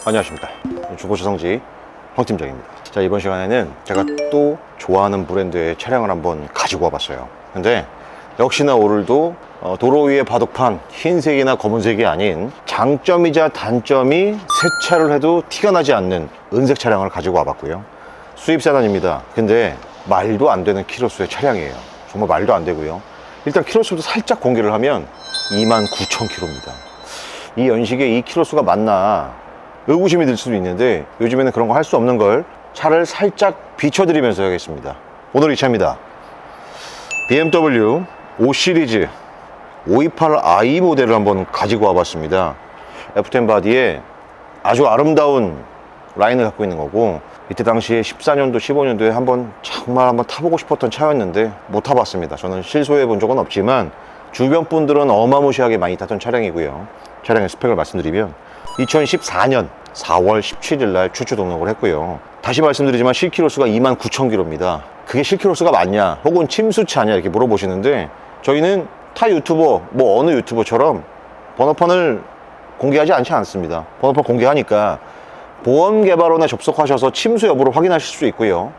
안녕하십니까, 중고차성지 황 팀장입니다. 자, 이번 시간에는 제가 또 좋아하는 브랜드의 차량을 한번 가지고 와봤어요. 근데 역시나 오늘도 도로 위의 바둑판, 흰색이나 검은색이 아닌 장점이자 단점이 세차를 해도 티가 나지 않는 은색 차량을 가지고 와봤고요. 수입 세단입니다. 근데 말도 안 되는 키로수의 차량이에요. 정말 말도 안 되고요. 일단 키로수도 살짝 공개를 하면 29,000km입니다. 이 연식에 이 키로수가 맞나 의구심이 들 수도 있는데, 요즘에는 그런 거 할 수 없는 걸 차를 살짝 비춰드리면서 하겠습니다. 오늘 이 차입니다. BMW 5 시리즈 528i 모델을 한번 가지고 와봤습니다. F10 바디에 아주 아름다운 라인을 갖고 있는 거고, 이때 당시에 14년도 15년도에 정말 한번 타보고 싶었던 차였는데 못 타봤습니다. 저는 실소해 본 적은 없지만 주변 분들은 어마무시하게 많이 탔던 차량이고요. 차량의 스펙을 말씀드리면 2014년 4월 17일 날 추출 등록을 했고요. 다시 말씀드리지만 실키로수가 29,000km입니다. 그게 실키로수가 맞냐 혹은 침수차냐 이렇게 물어보시는데, 저희는 타 유튜버, 어느 유튜버처럼 번호판을 공개하지 않지 않습니다. 번호판 공개하니까 보험개발원에 접속하셔서 침수 여부를 확인하실 수 있고요.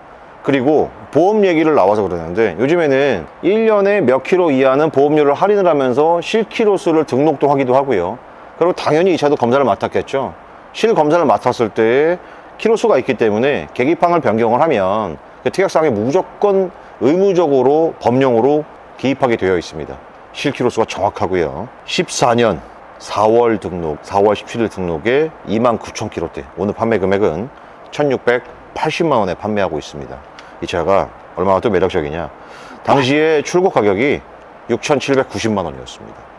그리고 보험 얘기를 나와서 그러는데, 요즘에는 1년에 몇 킬로 이하는 보험료를 할인을 하면서 실키로수를 등록도 하기도 하고요. 그리고 당연히 이 차도 검사를 맡았겠죠. 실 검사를 맡았을 때 키로수가 있기 때문에 계기판을 변경을 하면 그 특약사항에 무조건 의무적으로 법령으로 기입하게 되어 있습니다. 실 키로수가 정확하고요. 14년 4월 등록, 4월 17일 등록에 29,000km대. 오늘 판매 금액은 1,680만 원에 판매하고 있습니다. 이 차가 얼마나 또 매력적이냐, 당시에 출고 가격이 6,790만 원이었습니다.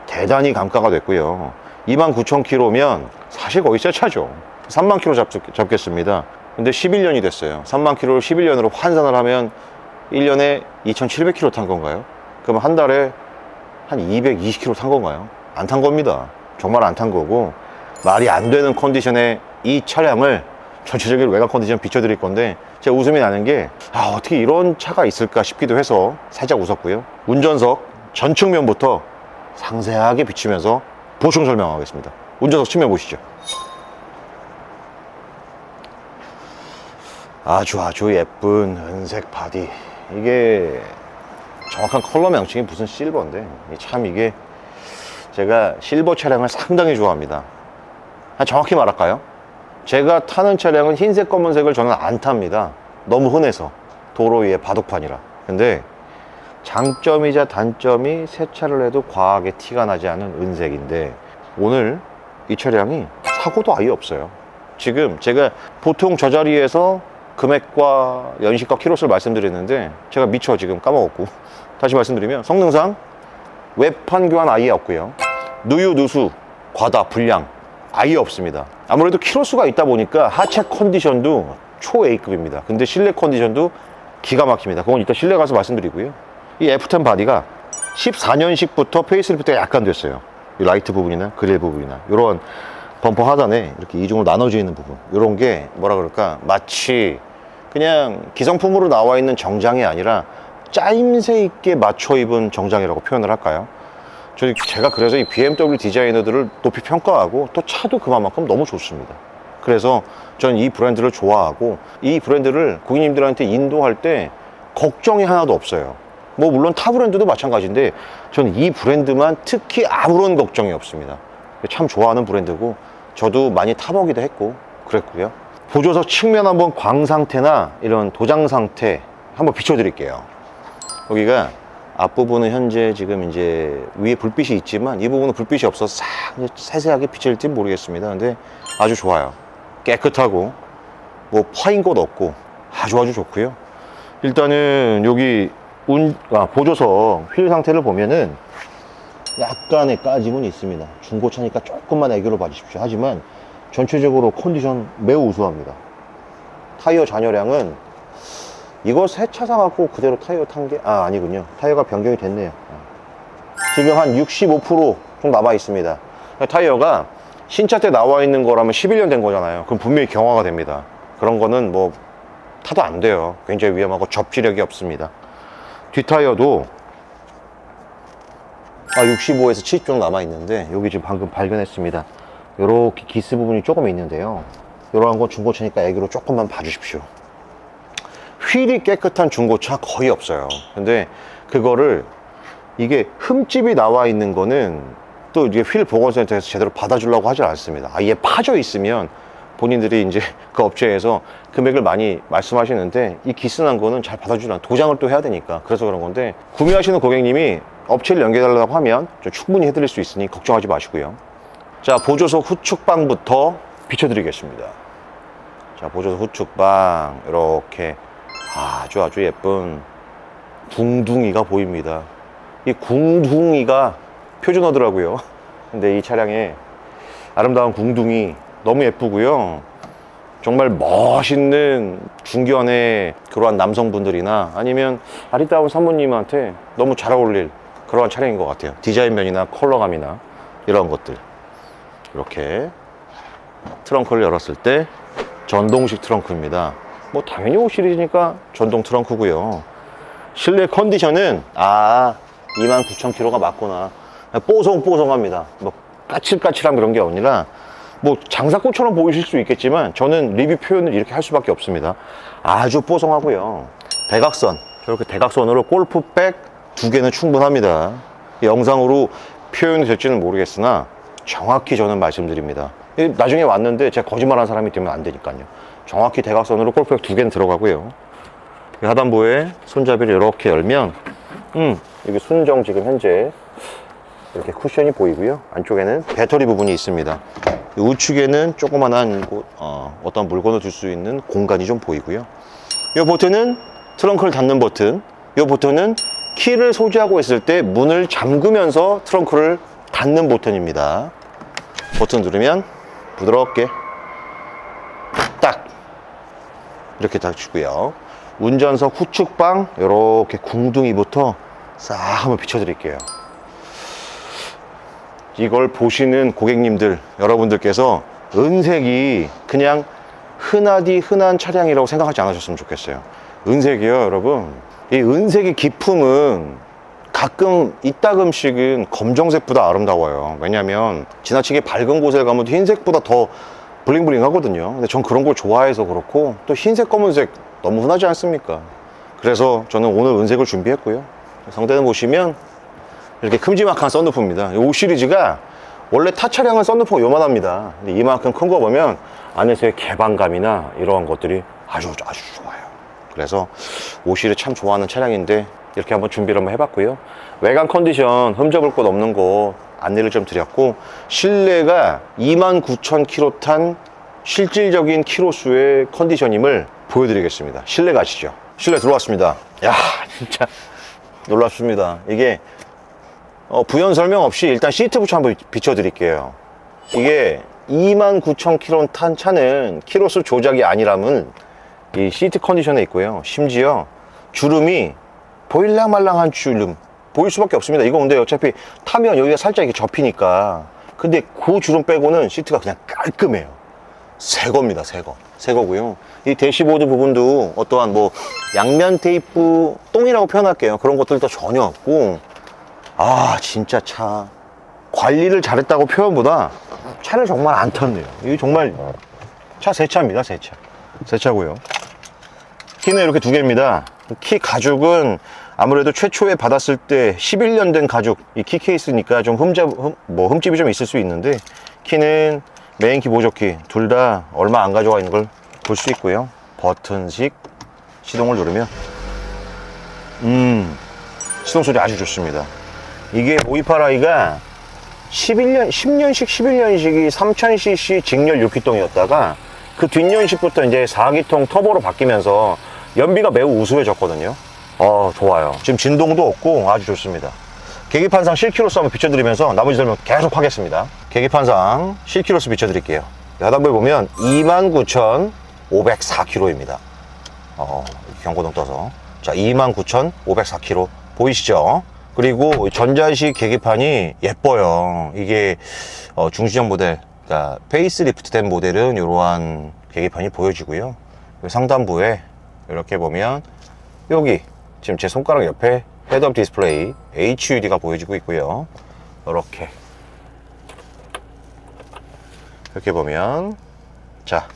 대단히 감가가 됐고요. 29,000km면 사실 거의 새 차죠. 3만 km 잡겠습니다. 근데 11년이 됐어요. 3만 km를 11년으로 환산을 하면 1년에 2,700km 탄 건가요? 그럼 한 달에 한 220km 탄 건가요? 안 탄 겁니다. 정말 안 탄 거고, 말이 안 되는 컨디션의 이 차량을 전체적인 외관 컨디션 비춰드릴 건데, 제가 웃음이 나는 게 어떻게 이런 차가 있을까 싶기도 해서 살짝 웃었고요. 운전석 전 측면부터 상세하게 비추면서 보충 설명하겠습니다. 운전석 측면 보시죠. 아주 예쁜 은색 바디. 이게 정확한 컬러 명칭이 무슨 실버인데, 참 이게 제가 실버 차량을 상당히 좋아합니다. 정확히 말할까요? 제가 타는 차량은 흰색, 검은색을 저는 안 탑니다. 너무 흔해서, 도로 위에 바둑판이라. 근데 장점이자 단점이 세차를 해도 과하게 티가 나지 않은 은색인데, 오늘 이 차량이 사고도 아예 없어요. 지금 제가 보통 저 자리에서 금액과 연식과 키로수를 말씀드렸는데 제가 미처 지금 까먹었고, 다시 말씀드리면 성능상 외판 교환 아예 없고요. 누유, 누수, 과다, 불량 아예 없습니다. 아무래도 키로수가 있다 보니까 하체 컨디션도 초 A급입니다. 근데 실내 컨디션도 기가 막힙니다. 그건 이따 실내 가서 말씀드리고요. 이 F10 바디가 14년식부터 페이스리프트가 약간 됐어요. 이 라이트 부분이나 그릴 부분이나 이런 범퍼 하단에 이렇게 이중으로 나눠져 있는 부분, 이런 게 뭐라 그럴까, 마치 그냥 기성품으로 나와 있는 정장이 아니라 짜임새 있게 맞춰 입은 정장이라고 표현을 할까요? 제가 그래서 이 BMW 디자이너들을 높이 평가하고, 또 차도 그만큼 너무 좋습니다. 그래서 저는 이 브랜드를 좋아하고, 이 브랜드를 고객님들한테 인도할 때 걱정이 하나도 없어요. 물론 타 브랜드도 마찬가지인데 저는 이 브랜드만 특히 아무런 걱정이 없습니다. 참 좋아하는 브랜드고, 저도 많이 타보기도 했고 그랬고요. 보조석 측면 한번 광 상태나 이런 도장 상태 한번 비춰드릴게요. 여기가 앞부분은 현재 지금 이제 위에 불빛이 있지만, 이 부분은 불빛이 없어서 싹 세세하게 비칠지 모르겠습니다. 근데 아주 좋아요. 깨끗하고 파인 곳 없고 아주 좋고요. 일단은 여기 보조석 휠 상태를 보면은 약간의 까짐은 있습니다. 중고차니까 조금만 애교를 봐주십시오. 하지만 전체적으로 컨디션 매우 우수합니다. 타이어 잔여량은 이거 새 차 사갖고 그대로 타이어 탄 게 아니군요. 타이어가 변경이 됐네요. 지금 한 65% 좀 남아 있습니다. 타이어가 신차 때 나와 있는 거라면 11년 된 거잖아요. 그럼 분명히 경화가 됩니다. 그런 거는 타도 안 돼요. 굉장히 위험하고 접지력이 없습니다. 뒷타이어도 65에서 70 정도 남아 있는데, 여기 지금 방금 발견했습니다. 요렇게 기스 부분이 조금 있는데요. 요런 건 중고차니까 애기로 조금만 봐주십시오. 휠이 깨끗한 중고차 거의 없어요. 근데 그거를 이게 흠집이 나와 있는 거는 또 이게 휠 보건센터에서 제대로 받아주려고 하지 않습니다. 아예 파져 있으면 본인들이 이제 그 업체에서 금액을 많이 말씀하시는데 이 기스난 거는 잘 받아주지 않아. 도장을 또 해야 되니까. 그래서 그런 건데 구매하시는 고객님이 업체를 연결하려고 하면 좀 충분히 해드릴 수 있으니 걱정하지 마시고요. 자, 보조석 후측방부터 비춰드리겠습니다. 자, 보조석 후측방 이렇게 아주 예쁜 궁둥이가 보입니다. 이 궁둥이가 표준어더라고요. 근데 이 차량의 아름다운 궁둥이 너무 예쁘고요. 정말 멋있는 중견의 그러한 남성분들이나 아니면 아리따운 사모님한테 너무 잘 어울릴 그러한 차량인 것 같아요. 디자인 면이나 컬러감이나 이런 것들. 이렇게 트렁크를 열었을 때 전동식 트렁크입니다. 뭐 당연히 5 시리즈니까 전동 트렁크고요. 실내 컨디션은 29,000km가 맞구나. 뽀송뽀송합니다. 뭐 까칠까칠한 그런 게 아니라 뭐 장사꽃처럼 보이실 수 있겠지만 저는 리뷰 표현을 이렇게 할 수밖에 없습니다. 아주 뽀송하고요. 대각선, 저렇게 대각선으로 골프백 2개는 충분합니다. 영상으로 표현이 될지는 모르겠으나 정확히 저는 말씀드립니다. 나중에 왔는데 제가 거짓말하는 사람이 되면 안 되니까요. 정확히 대각선으로 골프백 2개는 들어가고요. 하단부에 손잡이를 이렇게 열면 여기 순정 지금 현재 이렇게 쿠션이 보이고요. 안쪽에는 배터리 부분이 있습니다. 우측에는 조그만한 어떤 물건을 둘 수 있는 공간이 좀 보이고요. 이 버튼은 트렁크를 닫는 버튼. 이 버튼은 키를 소지하고 있을 때 문을 잠그면서 트렁크를 닫는 버튼입니다. 버튼 누르면 부드럽게 딱 이렇게 닫히고요. 운전석 후측방 이렇게 궁둥이부터 싹 한번 비춰드릴게요. 이걸 보시는 고객님들 여러분들께서 은색이 그냥 흔한 차량이라고 생각하지 않으셨으면 좋겠어요. 은색이요, 여러분. 이 은색의 기품은 가끔 이따금씩은 검정색보다 아름다워요. 왜냐면 지나치게 밝은 곳에 가면 흰색보다 더 블링블링 하거든요. 근데 전 그런 걸 좋아해서 그렇고, 또 흰색 검은색 너무 흔하지 않습니까? 그래서 저는 오늘 은색을 준비했고요. 상대는 보시면 이렇게 큼지막한 썬루프입니다. 5 시리즈가 원래 타 차량은 썬루프가 요만합니다. 근데 이만큼 큰 거 보면 안에서의 개방감이나 이러한 것들이 아주 좋아요. 그래서 5 시리즈 참 좋아하는 차량인데 이렇게 한번 준비를 한번 해봤고요. 외관 컨디션 흠잡을 것 없는 거 안내를 좀 드렸고, 실내가 29,000km 탄 실질적인 키로수의 컨디션임을 보여드리겠습니다. 실내 가시죠. 실내 들어왔습니다. 야, 진짜 놀랍습니다. 이게 부연 설명 없이 일단 시트부터 한번 비춰드릴게요. 이게 29,000km 탄 차는 키로수 조작이 아니라면 이 시트 컨디션에 있고요. 심지어 주름이 보일랑말랑한 주름 보일 수밖에 없습니다. 이거 근데 어차피 타면 여기가 살짝 이렇게 접히니까. 근데 그 주름 빼고는 시트가 그냥 깔끔해요. 새 겁니다. 새 거고요. 이 대시보드 부분도 어떠한 뭐 양면 테이프 똥이라고 표현할게요. 그런 것들도 전혀 없고, 진짜 차 관리를 잘했다고 표현보다 차를 정말 안 탔네요. 이게 정말 새 차입니다. 새 차고요. 키는 이렇게 2개입니다. 키 가죽은 아무래도 최초에 받았을 때 11년 된 가죽, 이 키 케이스니까 좀 흠집이 좀 있을 수 있는데, 키는 메인 키, 보조키 둘 다 얼마 안 가져가 있는 걸 볼 수 있고요. 버튼식 시동을 누르면 시동 소리 아주 좋습니다. 이게 528i가 10년식 11년식이 3000cc 직렬 6기통이었다가 그 뒷연식부터 이제 4기통 터보로 바뀌면서 연비가 매우 우수해졌거든요. 좋아요. 지금 진동도 없고 아주 좋습니다. 계기판상 실키로수 한번 비춰드리면서 나머지 설명 계속 하겠습니다. 계기판상 실키로수 비춰드릴게요. 하단부에 보면 29,504km입니다. 경고등 떠서. 자, 29,504km 보이시죠? 그리고 전자식 계기판이 예뻐요. 이게 중시형 모델, 그러니까 페이스리프트 된 모델은 이러한 계기판이 보여지고요. 상단부에 이렇게 보면 여기 지금 제 손가락 옆에 헤드업 디스플레이 HUD가 보여지고 있고요. 이렇게 이렇게 보면, 자,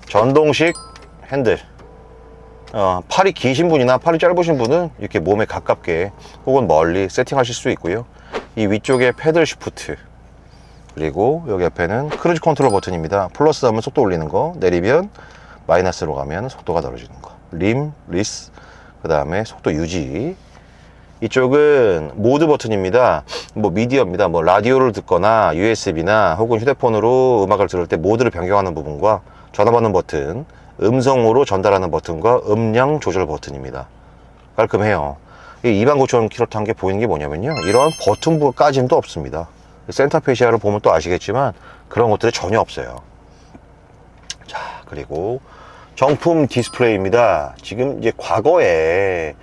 전동식 핸들. 팔이 기신 분이나 팔이 짧으신 분은 이렇게 몸에 가깝게 혹은 멀리 세팅하실 수 있고요. 이 위쪽에 패들 시프트, 그리고 여기 옆에는 크루즈 컨트롤 버튼입니다. 플러스 하면 속도 올리는 거, 내리면 마이너스로 가면 속도가 떨어지는 거. 림, 리스, 그 다음에 속도 유지. 이쪽은 모드 버튼입니다. 뭐 미디어입니다. 뭐 라디오를 듣거나 USB나 혹은 휴대폰으로 음악을 들을 때 모드를 변경하는 부분과 전화 받는 버튼, 음성으로 전달하는 버튼과 음량 조절 버튼입니다. 깔끔해요. 이 29,000km 탄 게 보이는 게 뭐냐면요, 이러한 버튼까지도 없습니다. 센터페시아를 보면 또 아시겠지만 그런 것들이 전혀 없어요. 자, 그리고 정품 디스플레이입니다. 지금 이제 과거의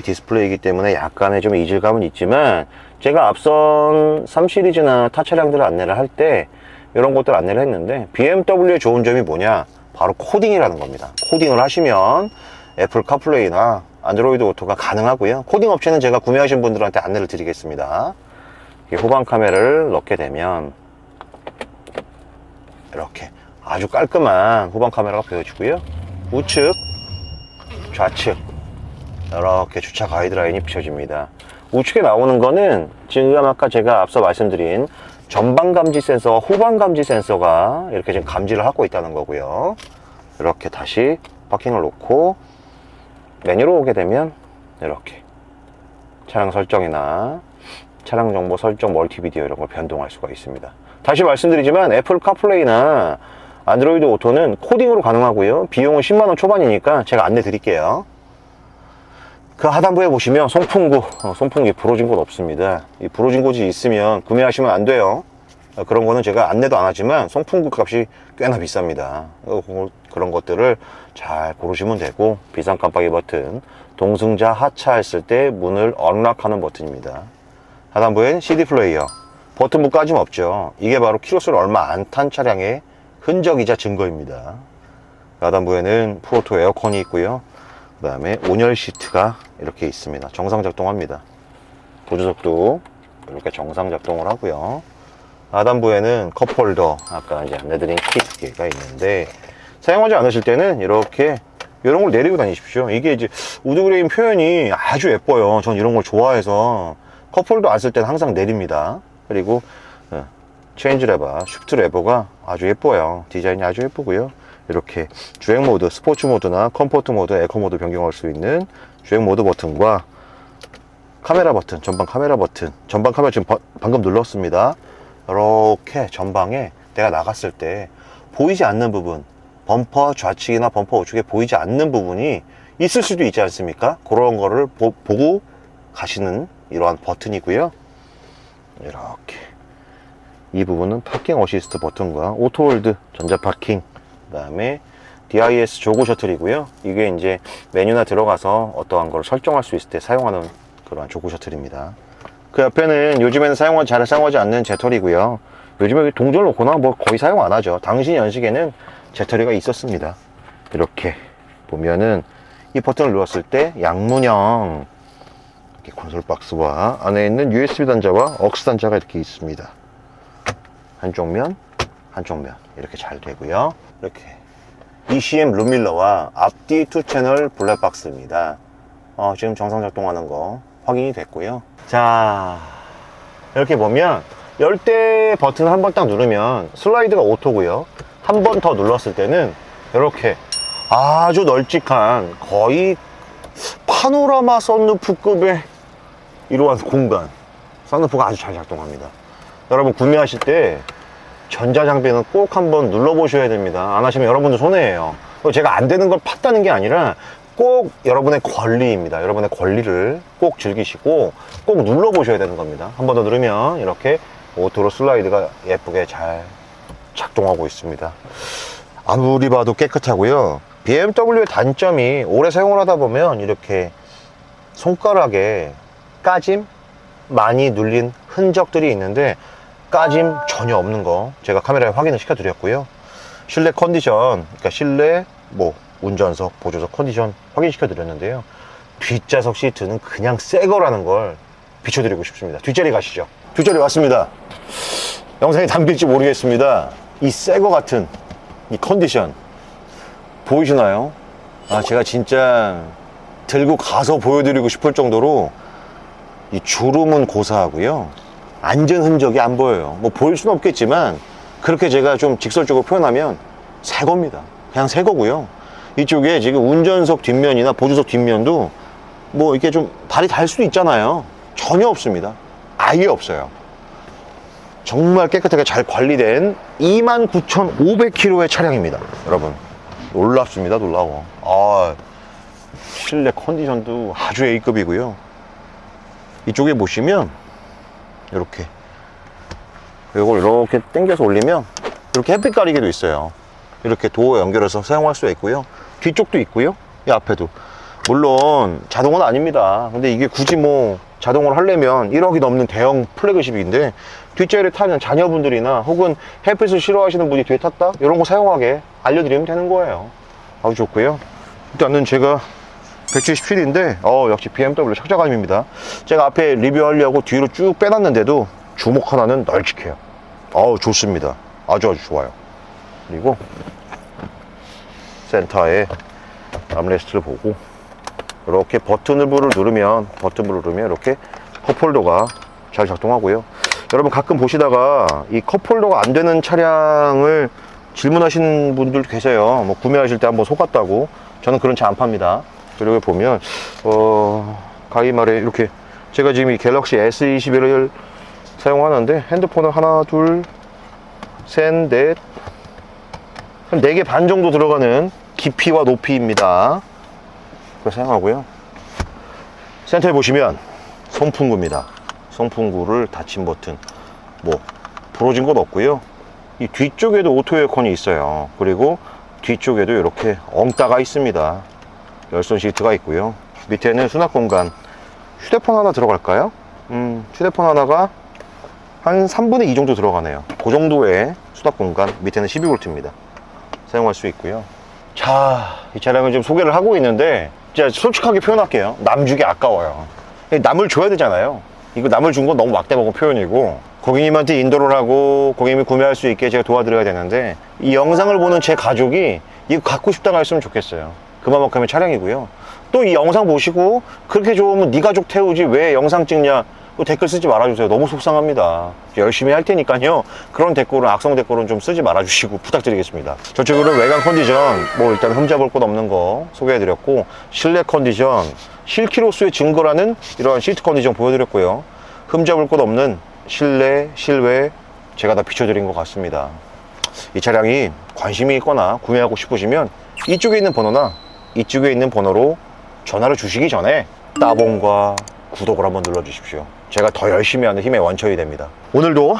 디스플레이이기 때문에 약간의 좀 이질감은 있지만, 제가 앞선 3 시리즈나 타 차량들을 안내를 할 때 이런 것들 안내를 했는데, BMW의 좋은 점이 뭐냐, 바로 코딩이라는 겁니다. 코딩을 하시면 애플 카플레이나 안드로이드 오토가 가능하고요. 코딩 업체는 제가 구매하신 분들한테 안내를 드리겠습니다. 후방 카메라를 넣게 되면 이렇게 아주 깔끔한 후방 카메라가 보여지고요. 우측, 좌측 이렇게 주차 가이드라인이 비춰집니다. 우측에 나오는 거는 지금 아까 제가 앞서 말씀드린 전방 감지 센서와 후방 감지 센서가 이렇게 지금 감지를 하고 있다는 거고요. 이렇게 다시 파킹을 놓고 메뉴로 오게 되면 이렇게 차량 설정이나 차량 정보 설정, 멀티비디오 이런 걸 변동할 수가 있습니다. 다시 말씀드리지만 애플 카플레이나 안드로이드 오토는 코딩으로 가능하고요. 비용은 10만원 초반이니까 제가 안내 드릴게요. 그 하단부에 보시면 송풍기 부러진 곳 없습니다. 이 부러진 곳이 있으면 구매하시면 안 돼요. 그런 거는 제가 안내도 안 하지만 송풍구 값이 꽤나 비쌉니다. 그런 것들을 잘 고르시면 되고, 비상 깜빡이 버튼, 동승자 하차했을 때 문을 언락하는 버튼입니다. 하단부엔 CD 플레이어, 버튼부까지 없죠. 이게 바로 키로수를 얼마 안 탄 차량의 흔적이자 증거입니다. 하단부에는 프로토 에어컨이 있고요. 그 다음에 온열 시트가 이렇게 있습니다. 정상 작동합니다. 조주석도 이렇게 정상 작동을 하고요. 하단부에는 컵홀더, 아까 이제 안내드린 키 2개가 있는데, 사용하지 않으실 때는 이렇게 이런 걸 내리고 다니십시오. 이게 이제 우드그레인 표현이 아주 예뻐요. 전 이런 걸 좋아해서 컵홀더 안 쓸 때는 항상 내립니다. 그리고 체인지 레버, 쉬프트 레버가 아주 예뻐요. 디자인이 아주 예쁘고요. 이렇게 주행 모드, 스포츠 모드나 컴포트 모드, 에코 모드 변경할 수 있는 주행 모드 버튼과 카메라 버튼, 전방 카메라 버튼. 전방 카메라 지금 방금 눌렀습니다. 이렇게 전방에 내가 나갔을 때 보이지 않는 부분, 범퍼 좌측이나 범퍼 우측에 보이지 않는 부분이 있을 수도 있지 않습니까? 그런 거를 보고 가시는 이러한 버튼이고요. 이렇게 이 부분은 파킹 어시스트 버튼과 오토홀드, 전자파킹, 그 다음에 DIS 조고 셔틀이고요. 이게 이제 메뉴나 들어가서 어떠한 걸 설정할 수 있을 때 사용하는 그러한 조고 셔틀입니다. 그 옆에는 요즘에는 잘 사용하지 않는 제터리고요. 요즘에 동전 놓거나 뭐 거의 사용 안 하죠. 당시 연식에는 제터리가 있었습니다. 이렇게 보면은 이 버튼을 눌렀을 때 양문형 이렇게 콘솔 박스와 안에 있는 USB 단자와 억스 단자가 이렇게 있습니다. 한쪽 면 이렇게 잘 되고요. 이렇게 ECM 룸밀러와 앞뒤 2채널 블랙박스입니다. 지금 정상 작동하는 거 확인이 됐고요. 자, 이렇게 보면 열대 버튼 한 번 딱 누르면 슬라이드가 오토고요. 한 번 더 눌렀을 때는 이렇게 아주 널찍한, 거의 파노라마 썬루프급의 이러한 공간, 썬루프가 아주 잘 작동합니다. 여러분 구매하실 때 전자장비는 꼭 한번 눌러보셔야 됩니다. 안 하시면 여러분들 손해예요. 제가 안 되는 걸 팠다는 게 아니라 꼭 여러분의 권리입니다. 여러분의 권리를 꼭 즐기시고 꼭 눌러보셔야 되는 겁니다. 한 번 더 누르면 이렇게 오토로 슬라이드가 예쁘게 잘 작동하고 있습니다. 아무리 봐도 깨끗하고요. BMW의 단점이 오래 사용을 하다 보면 이렇게 손가락에 까짐 많이 눌린 흔적들이 있는데, 까짐 전혀 없는 거 제가 카메라에 확인을 시켜 드렸고요. 실내 컨디션, 그러니까 실내 운전석, 보조석 컨디션 확인시켜 드렸는데요. 뒷좌석 시트는 그냥 새 거라는 걸 비춰드리고 싶습니다. 뒷자리 가시죠. 뒷자리 왔습니다. 영상이 담길지 모르겠습니다. 이 새 거 같은 이 컨디션 보이시나요? 아, 제가 진짜 들고 가서 보여드리고 싶을 정도로 이 주름은 고사하고요, 안전 흔적이 안 보여요. 뭐 보일 수는 없겠지만 그렇게 제가 좀 직설적으로 표현하면 새 겁니다. 그냥 새 거고요. 이쪽에 지금 운전석 뒷면이나 보조석 뒷면도 뭐 이렇게 좀 발이 닿을 수도 있잖아요. 전혀 없습니다. 아예 없어요. 정말 깨끗하게 잘 관리된 29,500km의 차량입니다. 여러분, 놀랍습니다. 놀라워. 아, 실내 컨디션도 아주 A급이고요. 이쪽에 보시면 이렇게 이걸 이렇게 당겨서 올리면 이렇게 햇빛 가리개도 있어요. 이렇게 도어 연결해서 사용할 수 있고요. 뒤쪽도 있고요. 이 앞에도. 물론 자동은 아닙니다. 근데 이게 굳이 뭐 자동으로 하려면 1억이 넘는 대형 플래그십인데, 뒷자리를 타는 자녀분들이나 혹은 햇빛을 싫어하시는 분이 뒤에 탔다? 이런 거 사용하게 알려드리면 되는 거예요. 아주 좋고요. 일단은 제가 177인데 역시 BMW 착자감입니다. 제가 앞에 리뷰하려고 뒤로 쭉 빼놨는데도 주먹 하나는 널찍해요. 좋습니다. 아주 좋아요. 그리고 센터에 암레스트를 보고 이렇게 버튼을 누르면 이렇게 컵홀더가 잘 작동하고요. 여러분 가끔 보시다가 이 컵홀더가 안 되는 차량을 질문하시는 분들도 계세요. 뭐 구매하실 때 한번 속았다고. 저는 그런 차 안 팝니다. 그리고 보면 가히 말해 이렇게 제가 지금 이 갤럭시 S21을 사용하는데 핸드폰을 하나, 둘, 셋, 넷, 한 4개 반 정도 들어가는 깊이와 높이입니다. 그걸 사용하고요. 센터에 보시면 송풍구입니다. 송풍구를 닫힌 버튼, 뭐 부러진 건 없고요. 이 뒤쪽에도 오토 에어컨이 있어요. 그리고 뒤쪽에도 이렇게 엉따가 있습니다. 열선 시트가 있고요. 밑에는 수납 공간, 휴대폰 하나 들어갈까요? 휴대폰 하나가 한 3분의 2 정도 들어가네요. 그 정도의 수납 공간. 밑에는 12V입니다. 사용할 수 있고요. 자, 이 차량을 지금 소개를 하고 있는데 진짜 솔직하게 표현할게요. 남 주기 아까워요. 남을 줘야 되잖아요. 이거 남을 준 건 너무 막대먹은 표현이고, 고객님한테 인도를 하고 고객님이 구매할 수 있게 제가 도와드려야 되는데, 이 영상을 보는 제 가족이 이거 갖고 싶다고 했으면 좋겠어요. 그만큼의 차량이고요. 또 이 영상 보시고 그렇게 좋으면 네 가족 태우지 왜 영상 찍냐, 또 댓글 쓰지 말아주세요. 너무 속상합니다. 열심히 할 테니까요. 그런 댓글은, 악성 댓글은 좀 쓰지 말아주시고 부탁드리겠습니다. 전체적으로 외관 컨디션, 뭐 일단 흠잡을 곳 없는 거 소개해드렸고, 실내 컨디션, 실키로수의 증거라는 이러한 시트 컨디션 보여드렸고요. 흠잡을 곳 없는 실내, 실외 제가 다 비춰드린 것 같습니다. 이 차량이 관심이 있거나 구매하고 싶으시면 이쪽에 있는 번호나 이쪽에 있는 번호로 전화를 주시기 전에 따봉과 구독을 한번 눌러주십시오. 제가 더 열심히 하는 힘의 원천이 됩니다. 오늘도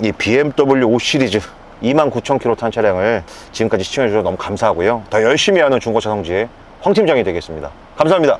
이 BMW 5 시리즈 29,000km 탄 차량을 지금까지 시청해주셔서 너무 감사하고요. 더 열심히 하는 중고차 성지의 황 팀장이 되겠습니다. 감사합니다.